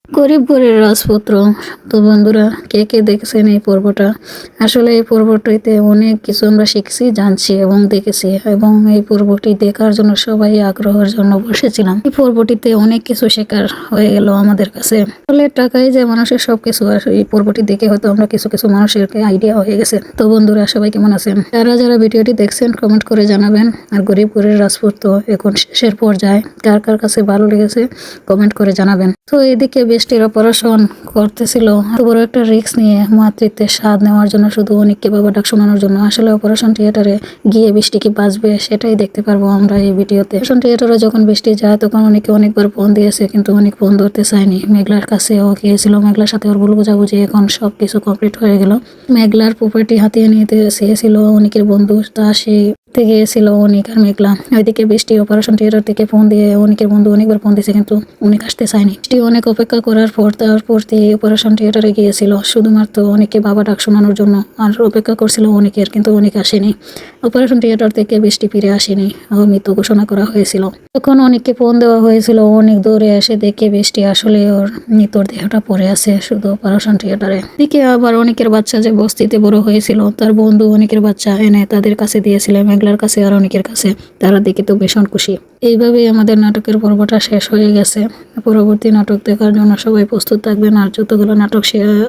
গরিব ঘরের রাজপুত্র। তো বন্ধুরা, কে কে দেখেছেন এই পর্বটা? আসলে এই পর্বটিতে অনেক কিছু আমরা শিখছি, জানছি এবং দেখেছি, এবং এই পর্বটি দেখার জন্য সবাই আগ্রহের জন্য বসেছিলাম। এই পর্বটিতে অনেক কিছু শেখার হয়ে গেল আমাদের কাছে। আসলে টাকাই যে মানুষের সবকিছু, আর এই পর্বটি দেখে হয়তো আমরা কিছু কিছু মানুষের আইডিয়া হয়ে গেছে। তো বন্ধুরা, সবাই কেমন আছেন? যারা যারা ভিডিওটি দেখছেন কমেন্ট করে জানাবেন। আর গরিব ঘরের রাজপুত্র এখন শেষের পর্যায়ে, কার কার কাছে ভালো লেগেছে কমেন্ট করে জানাবেন। তো এদিকে বৃষ্টির অপারেশন করতেছিল, এত বড় একটা রিস্ক নিয়ে মাতৃত্বের স্বাদ নেওয়ার জন্য, শুধু অনেককে বাবা ডাক শোনানোর জন্য। আসলে অপারেশন থিয়েটারে গিয়ে বৃষ্টি কি বাঁচবে সেটাই দেখতে পারবো আমরা এই ভিডিওতে। অপারেশন থিয়েটারে যখন বৃষ্টি যায় তখন অনেকে অনেকবার ফোন দিয়েছে, কিন্তু অনেক ফোন ধরতে চায়নি। মেঘলার কাছেও গিয়েছিল, মেঘলার সাথে ওর ভুল বোঝাবুঝি এখন সবকিছু কমপ্লিট হয়ে গেল। মেঘলার প্রপার্টি হাতিয়ে নিতে চেয়েছিল অনেকের বন্ধু, তা সেই গিয়েছিল অনেক আর মেঘলা। ওইদিকে বৃষ্টি অপারেশন থিয়েটার থেকে ফোন দিয়ে অনেকের বন্ধু অনেকবার ফোন দিয়েছে, কিন্তু অনেক আসতে চায়নি। বৃষ্টি অনেক অপেক্ষা করার পর তারপর অপারেশন থিয়েটারে গিয়েছিল শুধুমাত্র অনেকে বাবা ডাক শোনানোর জন্য, আর অপেক্ষা করছিল অনেকের, কিন্তু অনেক আসেনি। অপারেশন থিয়েটার থেকে বৃষ্টি ফিরে আসেনি, ওর মৃত্যু ঘোষণা করা হয়েছিল। তখন অনেককে ফোন দেওয়া হয়েছিল, অনেক দূরে এসে দেখে বৃষ্টি আসলে ওর মৃত্যুর দেহটা পড়ে আছে শুধু অপারেশন থিয়েটারে। দিকে আবার অনেকের বাচ্চা যে বস্তিতে বড় হয়েছিল, তার বন্ধু অনেকের বাচ্চা এনে তাদের কাছে দিয়েছিল, মেঘলার কাছে আর অনেকের কাছে। তারা দেখে তো ভীষণ খুশি। এইভাবেই আমাদের নাটকের পর্বটা শেষ হয়ে গেছে। পরবর্তী নাটক দেখার জন্য সবাই প্রস্তুত থাকবেন। আর যতগুলো নাটক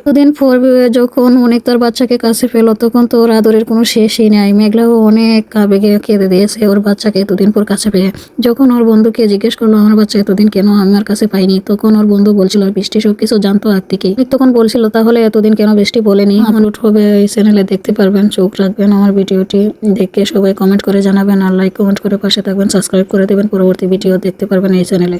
দুদিন পর যখন অনেক তার বাচ্চাকে কাছে পেল, তখন তো ওর আদরের কোনো শেষই নাই। মেঘলাও অনেক আবেগে কেঁদে দিয়েছে ওর বাচ্চাকে এতদিন পর কাছে পেয়ে। যখন ওর বন্ধুকে জিজ্ঞেস করলো আমার বাচ্চা এতদিন কেন আমার কাছে পাইনি, তখন ওর বন্ধু বলছিল বৃষ্টি সবকিছু জানতো আগ থেকেই। তখন বলছিল তাহলে এতদিন কেন বৃষ্টি বলেনি। আমার হবে এই চ্যানেলে দেখতে পারবেন, চোখ রাখবেন। আমার ভিডিওটি দেখে সবাই কমেন্ট করে জানাবেন, আর লাইক কমেন্ট করে পাশে থাকবেন, সাবস্ক্রাইব করে দেবেন। পরবর্তী ভিডিও দেখতে পারবেন এই চ্যানেলে।